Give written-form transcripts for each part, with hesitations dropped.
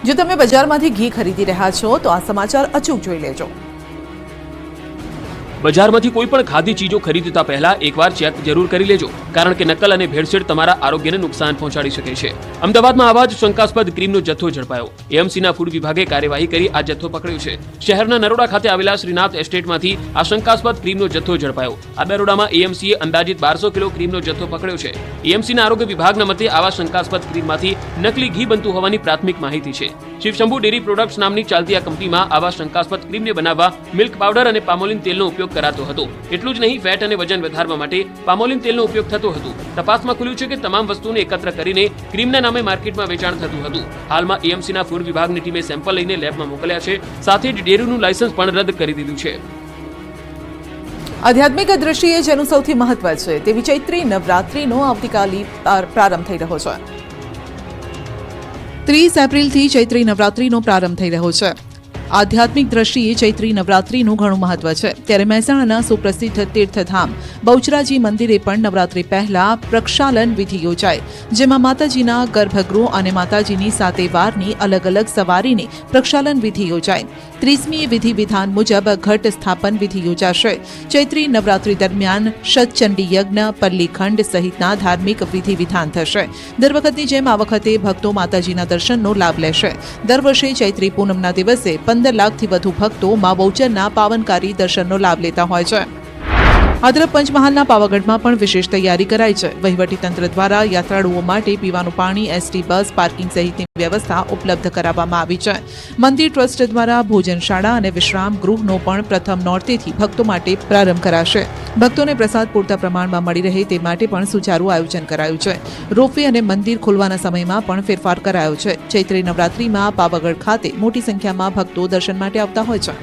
જો તમે બજારમાંથી ઘી ખરીદી રહ્યા છો તો આ સમાચાર અચૂક જોઈ લેજો। બજારમાંથી કોઈ પણ ખાધી ચીજો ખરીદતા પહેલા એકવાર ચેક જરૂર કરી લેજો, કારણ કે નકલ અને ભેળસેળ તમારા આરોગ્યને નુકસાન પહોંચાડી શકે છે। અમદાવાદમાં આવા જ શંકાસ્પદ ક્રીમનો જથ્થો ઝડપાયો। એએમસીના ફૂડ વિભાગે કાર્યવાહી કરી આ જથ્થો પકડ્યો છે। શહેરના નરોડા ખાતે આવેલા શ્રીનાથ એસ્ટેટમાંથી આ શંકાસ્પદ ક્રીમનો જથ્થો ઝડપાયો। આ દરોડામાં એએમસીએ અંદાજિત 1200 કિલો ક્રીમનો જથ્થો પકડ્યો છે। એએમસીના આરોગ્ય વિભાગના મતે આવા શંકાસ્પદ ક્રીમમાંથી નકલી ઘી બનતું હોવાની પ્રાથમિક માહિતી છે। શિવ શંભુ ડેરી પ્રોડક્ટ્સ નામની ચાલતી આ કંપનીમાં આવા શંકાસ્પદ ક્રીમને બનાવવા મિલ્ક પાવડર અને પામોલિન તેલનો ઉપયોગ કરાતો હતો। એટલું જ નહીં, ફેટ અને વજન વધારવા માટે પામોલિન તેલનો ઉપયોગ થતો હતો। તપાસમાં ખુલ્યું છે કે તમામ વસ્તુને એકત્ર કરીને ક્રીમના નામે માર્કેટમાં વેચાણ થતું હતું। હાલમાં એએમસીના ફૂડ વિભાગની ટીમે સેમ્પલ લઈને લેબમાં મોકલ્યા છે। સાથે જ ડેરીનું લાયસન્સ પણ રદ કરી દીધું છે। આધ્યાત્મિક દ્રષ્ટિએ જેનું સૌથી મહત્વ છે તેવી ચૈત્રી નવરાત્રીનો આવતીકાલે પ્રારંભ થઈ રહ્યો છે। 30 એપ્રિલથી ચૈત્રી નવરાત્રીનો પ્રારંભ થઈ રહ્યો છે। આધ્યાત્મિક દ્રષ્ટિએ ચૈત્રી નવરાત્રીનું ઘણું મહત્વ છે, ત્યારે મહેસાણાના સુપ્રસિદ્ધ તીર્થધામ બહુચરાજી મંદિરે પણ નવરાત્રી પહેલા પ્રક્ષાલન વિધિ યોજાઈ, જેમાં માતાજીના ગર્ભગૃહ અને માતાજીની 7 વારની અલગ અલગ સવારીની પ્રક્ષાલન વિધિ યોજાઈ। 30મી વિધિ વિધાન મુજબ ઘટ સ્થાપન વિધિ યોજાશે। ચૈત્રી નવરાત્રી દરમિયાન શતચંડી યજ્ઞ, પલ્લીખંડ સહિતના ધાર્મિક વિધિ વિધાન થશે। દર વખતની જેમ આ વખતે ભક્તો માતાજીના દર્શનનો લાભ લેશે। દર વર્ષે ચૈત્રી પૂનમના દિવસે 15 લાખથી વધુ ભક્તો મા બહુચરના પાવનકારી દર્શનનો લાભ લેતા હોય છે। આ તરફ પંચમહાલના પાવાગઢમાં પણ વિશેષ તૈયારી કરાઈ છે। વહીવટીતંત્ર દ્વારા યાત્રાળુઓ માટે પીવાનું પાણી, એસટી બસ, પાર્કિંગ સહિતની વ્યવસ્થા ઉપલબ્ધ કરાવવામાં આવી છે। મંદિર ટ્રસ્ટ દ્વારા ભોજનશાળા અને વિશ્રામ ગૃહનો પણ પ્રથમ નોરતેથી ભક્તો માટે પ્રારંભ કરાશે। ભક્તોને પ્રસાદ પૂરતા પ્રમાણમાં મળી રહે તે માટે પણ સુચારું આયોજન કરાયું છે। રોપવે અને મંદિર ખોલવાના સમયમાં પણ ફેરફાર કરાયો છે। ચૈત્રી નવરાત્રીમાં પાવાગઢ ખાતે મોટી સંખ્યામાં ભક્તો દર્શન માટે આવતા હોય છે।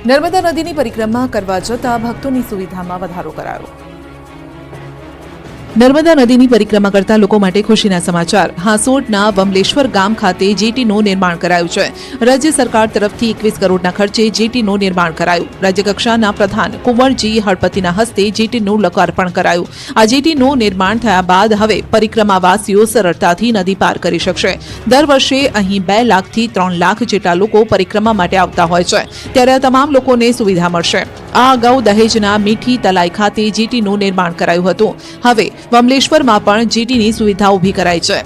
નર્મદા નદીની પરિક્રમા કરવા જતા ભક્તોની સુવિધામાં વધારો કરાયો। નર્મદા નદીની પરિક્રમા કરતા લોકો માટે ખુશીના સમાચાર। હાંસોટના વમલેશ્વર ગામ ખાતે જેટીનું નિર્માણ કરાયું છે। રાજ્ય સરકાર તરફથી 21 કરોડના ખર્ચે જેટીનું નિર્માણ કરાયું। રાજ્યકક્ષાના પ્રધાન કુંવરજી હળપતિના હસ્તે જેટીનું લોકાર્પણ કરાયું। આ જેટીનું નિર્માણ થયા બાદ હવે પરિક્રમાવાસીઓ સરળતાથી નદી પાર કરી શકશે। દર વર્ષે અહીં 2 લાખથી 3 લાખ જેટલા લોકો પરિક્રમા માટે આવતા હોય છે, ત્યારે આ તમામ લોકોને સુવિધા મળશે। આ અગાઉ દહેજના મીઠી તલાઈ ખાતે જેટીનું નિર્માણ કરાયું હતું। હવે વમલેશ્વરમાં પણ જેટીની સુવિધા ઊભી કરાઈ છે।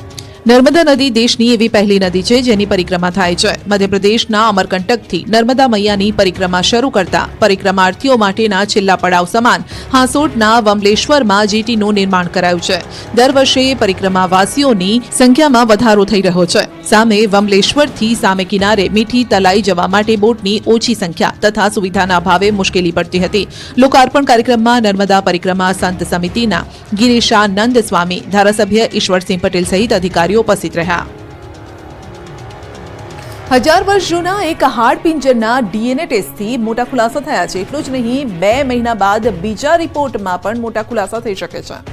નર્મદા નદી દેશની એવી પહેલી નદી છે જેની પરિક્રમા થાય છે। મધ્યપ્રદેશના અમરકંટકથી નર્મદા મૈયાની પરિક્રમા શરૂ કરતા પરિક્રમાર્થીઓ માટેના છેલ્લા પડાવ સમાન હાંસોટના વમલેશ્વરમાં જેટીનું નિર્માણ કરાયું છે। દર વર્ષે પરિક્રમાવાસીઓની સંખ્યામાં વધારો થઈ રહ્યો છે। સામે વમલેશ્વરથી સામે કિનારે મીઠી તલાઈ જવા માટે બોટની ઓછી સંખ્યા તથા સુવિધાના અભાવે મુશ્કેલી પડતી હતી। લોકાર્પણ કાર્યક્રમમાં નર્મદા પરિક્રમા સંત સમિતિના ગિરીશાનંદ સ્વામી, ધારાસભ્ય ઈશ્વરસિંહ પટેલ સહિત અધિકારીઓ ઉપસ્થિત રહ્યા। 1000 વર્ષ જૂના એક હાડપિંજરના ડીએનએ ટેસ્ટથી મોટા ખુલાસા થયા છે। એટલું જ નહીં, 2 મહિના બાદ બીજા રિપોર્ટમાં પણ મોટા ખુલાસા થઈ શકે છે।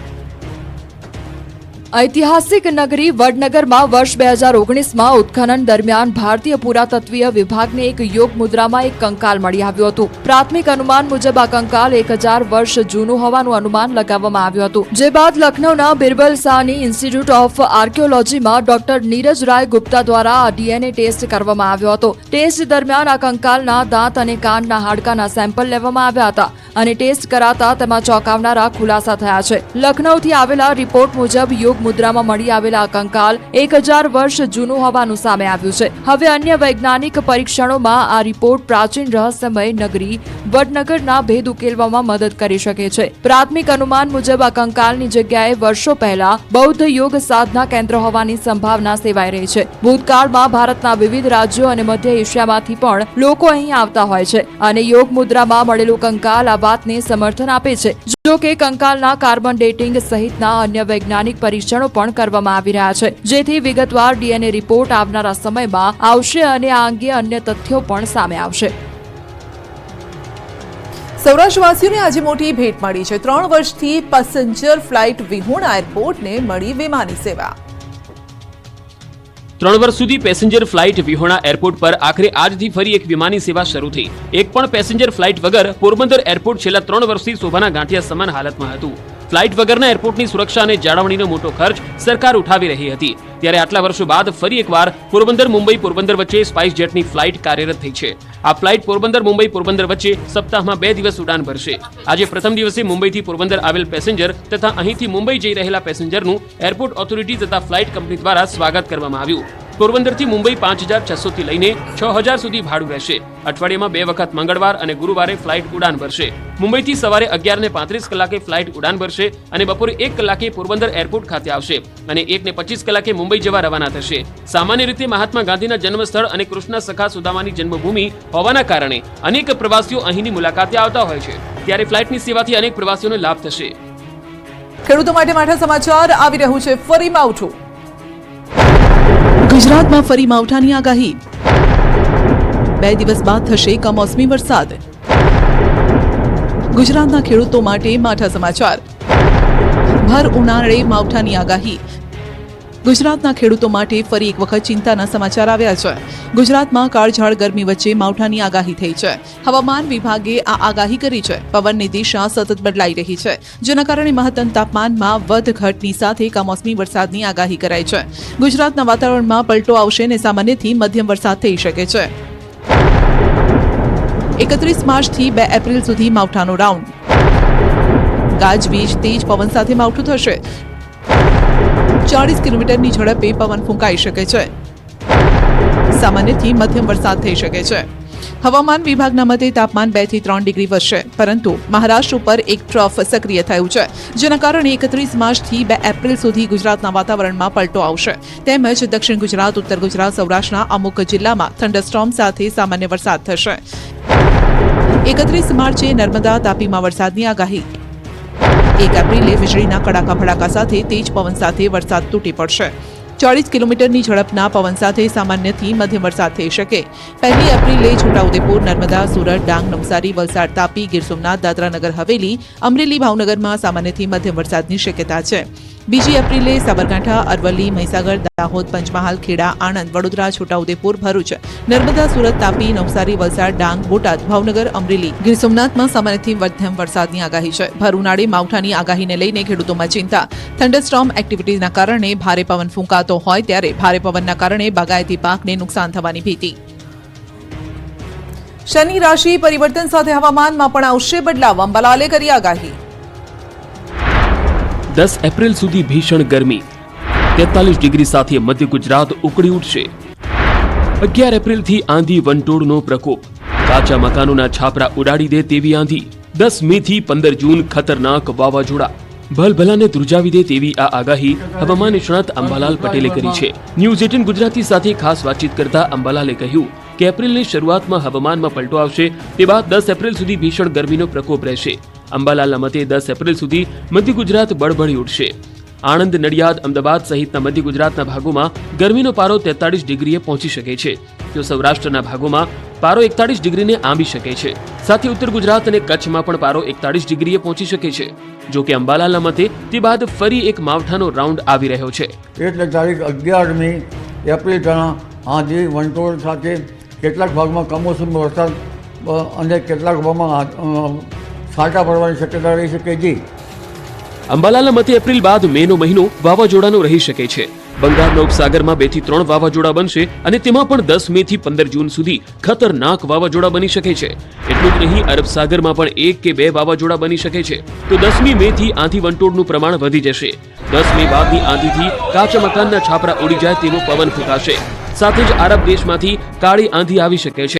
ઐતિહાસિક નગરી વડનગરમાં વર્ષ 2019માં ઉત્ખનન દરમિયાન ભારતીય પુરાતત્વીય વિભાગને એક યોગ મુદ્રામાં એક કંકાલ મળી આવ્યું હતું। પ્રાથમિક અનુમાન મુજબ આ કંકાલ 1000 વર્ષ જૂનું હોવાનું અનુમાન લગાવવામાં આવ્યું હતું, જે બાદ લખનૌના બિરબલ સાહની ઇન્સ્ટિટ્યૂટ ઓફ આર્કિયોલોજીમાં ડોક્ટર નીરજ રાય ગુપ્તા દ્વારા આ ડીએનએ ટેસ્ટ કરવામાં આવ્યો હતો। ટેસ્ટ દરમિયાન આ કંકાલના દાંત અને કાનના હાડકાના સેમ્પલ લેવામાં આવ્યા હતા અને ટેસ્ટ કરાતા તેમાં ચોંકાવનારા ખુલાસા થયા છે। લખનૌથી આવેલા રિપોર્ટ મુજબ યોગ મુદ્રામાં મળી આવેલા આ કંકાલ 1000 વર્ષ જૂનું હોવાનું સામે આવ્યું છે। હવે અન્ય વૈજ્ઞાનિક પરીક્ષણોમાં આ રિપોર્ટ પ્રાચીન રહસ્યમય નગરી વડનગરના ભેદ ઉકેલવામાં મદદ કરી શકે છે। પ્રાથમિક અનુમાન મુજબ આ કંકાલની જગ્યાએ વર્ષો પહેલા બૌદ્ધ યોગ સાધના કેન્દ્ર હોવાની સંભાવના સેવાઈ રહી છે। ભૂતકાળમાં ભારતના વિવિધ રાજ્યો અને મધ્ય એશિયામાંથી પણ લોકો અહીં આવતા હોય છે અને યોગ મુદ્રામાં મળેલું કંકાલ આ વાતને સમર્થન આપે છે। જો કે કંકાલના કાર્બન ડેટિંગ સહિતના અન્ય વૈજ્ઞાનિક પરીક્ષણો પણ કરવામાં આવી રહ્યા છે, જેથી વિગતવાર ડીએનએ રિપોર્ટ આવનારા સમયમાં આવશે અને આ અંગે અન્ય તથ્યો પણ સામે આવશે। સૌરાષ્ટ્રવાસીઓને આજે મોટી ભેટ મળી છે। 3 વર્ષથી પેસેન્જર ફ્લાઇટ વિહોણા એરપોર્ટને મળી વિમાની સેવા। 3 વર્ષ સુધી પેસેન્જર ફ્લાઇટ વિહોણા એરપોર્ટ પર આખરે આજથી ફરી એક વિમાની સેવા શરૂ થઈ। એક પણ પેસેન્જર ફ્લાઇટ વગર પોરબંદર એરપોર્ટ છેલ્લા 3 વર્ષથી શોભાના ગાંઠિયા સમાન હાલતમાં હતું। ફ્લાઇટ વગરના એરપોર્ટની સુરક્ષા અને જાળવણીનો મોટો ખર્ચ સરકાર ઉઠાવી રહી હતી, ત્યારે આટલા વર્ષો બાદ ફરી એકવાર પોરબંદર મુંબઈ પોરબંદર વચ્ચે સ્પાઇસ જેટની ફ્લાઇટ કાર્યરત થઈ છે. આ ફ્લાઇટ પોરબંદર મુંબઈ પોરબંદર વચ્ચે સપ્તાહમાં 2 દિવસ ઉડાન ભરશે. આજે પ્રથમ દિવસે મુંબઈથી પોરબંદર આવેલ પેસેન્જર તથા અહીંથી મુંબઈ જઈ રહેલા પેસેન્જરનું એરપોર્ટ ઓથોરિટી તથા ફ્લાઇટ કંપની દ્વારા સ્વાગત કરવામાં આવ્યું. પોરબંદરથી મુંબઈ 5,600 થી લઈને 6,000 સુધી ભાડું રહેશે. અઠવાડિયામાં 2 વખત મંગળવાર અને ગુરુવારે ફ્લાઇટ ઉડાન ભરશે. મુંબઈથી સવારે 11:35 કલાકે ફ્લાઇટ ઉડાન ભરશે અને બપોરે 1 કલાકે પોરબંદર એરપોર્ટ ખાતે આવશે અને 1:25 કલાકે મુંબઈ જવા રવાના થશે. સામાન્ય રીતે મહાત્મા ગાંધીના જન્મસ્થળ અને કૃષ્ણ સખા સુદામાની જન્મભૂમિ હોવાના કારણે અનેક પ્રવાસીઓ અહીંની મુલાકાતે આવતા હોય છે, ત્યારે ફ્લાઇટની સેવાથી અનેક પ્રવાસીઓને લાભ થશે. ખેડૂતો માટે માઠા સમાચાર આવી રહ્યું છે ફરી માવઠું. ગુજરાતમાં ફરી માવઠાની આગાહી. 2 દિવસ બાદ થશે કમોસમી વરસાદ. ગુજરાતના ખેડૂતો માટે માઠા સમાચાર. ભર ઉનાળે માવઠાની આગાહી. ગુજરાતના ખેડૂતો માટે ફરી એક વખત ચિંતાના સમાચાર આવ્યા છે. ગુજરાતમાં કાળઝાળ ગરમી વચ્ચે માવઠાની આગાહી થઈ છે. હવામાન વિભાગે આ આગાહી કરી છે. પવનની દિશા સતત બદલાઈ રહી છે, જેના કારણે મહત્તમ તાપમાનમાં વધઘટની સાથે કમોસમી વરસાદની આગાહી કરાઈ છે. ગુજરાતના વાતાવરણમાં પલટો આવશે અને સામાન્યથી મધ્યમ વરસાદ થઈ શકે છે. 31 માર્ચથી 2 એપ્રિલ સુધી માવઠાનો રાઉન્ડ. ગાજવીજ તેજ પવન સાથે માવઠું થશે. 40 કિલોમીટરની ઝડપે પવન ફૂંકાઈ શકે છે. સામાન્યથી મધ્યમ વરસાદ થઈ શકે છે. હવામાન વિભાગના મતે તાપમાન 2 થી 3 ડિગ્રી વધશે, પરંતુ મહારાષ્ટ્ર ઉપર એક ટ્રફ સક્રિય થયું છે, જેના કારણે 31 માર્ચથી 2 એપ્રિલ સુધી ગુજરાતના વાતાવરણમાં પલટો આવશે. તેમજ દક્ષિણ ગુજરાત, ઉત્તર ગુજરાત, સૌરાષ્ટ્રના અમુક જિલ્લામાં થંડરસ્ટોર્મ સાથે સામાન્ય વરસાદ થશે. 31 માર્ચે નર્મદા, તાપીમાં વરસાદની આગાહી. 1 એપ્રિલે વીજળીના કડાકા ભડાકા સાથે તેજ પવન સાથે વરસાદ તૂટી પડશે. 40 કિલોમીટરની ઝડપના પવન સાથે સામાન્યથી મધ્યમ વરસાદ થઈ શકે. 1 એપ્રિલે છોટાઉદેપુર, નર્મદા, સુરત, ડાંગ, નવસારી, વલસાડ, તાપી, ગીર સોમનાથ, દાદરા નગર હવેલી, અમરેલી, ભાવનગરમાં સામાન્યથી મધ્યમ વરસાદની શક્યતા છે. 2 એપ્રિલે સાબરકાંઠા, અરવલ્લી, મહીસાગર, દાહોદ, પંચમહાલ, ખેડા, આણંદ, વડોદરા, છોટાઉદેપુર, ભરૂચ, નર્મદા, સુરત, તાપી, નવસારી, વલસાડ, ડાંગ, બોટાદ, ભાવનગર, અમરેલી, ગીર સોમનાથમાં સામાન્યથી મધ્યમ વરસાદની આગાહી છે. ભર ઉનાળે માવઠાની આગાહીને લઈને ખેડૂતોમાં ચિંતા. થંડરસ્ટોર્મ એક્ટિવિટીના કારણે ભારે પવન ફૂંકાતો હોય ત્યારે ભારે પવનના કારણે બાગાયતી પાકને નુકસાન થવાની ભીતિ. શનિ રાશિ પરિવર્તન સાથે હવામાનમાં પણ આવશે બદલાવ. અંબાલાલે કરી આગાહી. 10 એપ્રિલ સુધી ભીષણ ગરમી. 43 ડિગ્રી સાથે મધ્ય ગુજરાત ઉકળી ઉઠશે. 11 એપ્રિલથી આંધી વંટોળનો પ્રકોપ. કાચા મકાનોના છાપરા ઉડાડી દે તેવી આંધી. 10 મે થી 15 જૂન ખતરનાક વાવાઝોડા. ભલભલાને ધ્રુજાવી દે તેવી આ આગાહી હવામાન નિષ્ણાત અંબાલાલ પટેલે કરી છે. ન્યૂઝ 18 ગુજરાતી સાથે ખાસ વાતચીત કરતા અંબાલાલે કહ્યું કે એપ્રિલની શરૂઆતમાં હવામાનમાં પલટો આવશે, તે બાદ 10 એપ્રિલ સુધી ભીષણ ગરમીનો પ્રકોપ રહેશે. અંબાલાલના મતે 10 એપ્રિલ સુધી મધ્ય ગુજરાત બળબળી ઉઠશે. આણંદ, નડિયાદ, અમદાવાદ સહિતના મધ્ય ગુજરાતના ભાગોમાં ગરમીનો પારો 43 ડિગ્રીએ પહોંચી શકે છે, તો સૌરાષ્ટ્રના ભાગોમાં પારો 41 ડિગ્રીને આંબી શકે છે. સાથે ઉત્તર ગુજરાત અને કચ્છમાં પણ પારો 41 ડિગ્રીએ પહોંચી શકે છે. જો કે અંબાલાલના મતે તે બાદ ફરી એક માવઠાનો રાઉન્ડ આવી રહ્યો છે. એટલે તારીખ 11મી એપ્રિલ ગણા આંધી વંટોળ સાથે કેટલાક ભાગમાં કમોસમી વરસાદ અને કેટલાક ભાગમાં છાંટા પડવાની શક્યતા રહી શકે છે. અંબાલાલના મતે એપ્રિલ બાદ મેનો મહિનો વાવાઝોડાનો રહી શકે છે. બંગાળના ઉપસાગરમાં 2 થી 3 વાવાઝોડા બનશે અને તેમાં પણ 10 મે થી 15 જૂન સુધી ખતરનાક વાવાઝોડા બની શકે છે. એટલું જ નહીં, અરબ સાગરમાં પણ 1 કે 2 વાવાઝોડા બની શકે છે. તો 10મી મે થી આંધી વંટોળનું પ્રમાણ વધી જશે. 10 મે બાદની આંધીથી કાચા મકાનના છાપરા ઉડી જાય તેવો પવન ફૂંકાશે. સાથે જ આરબ દેશમાંથી કાળી આંધી આવી શકે છે.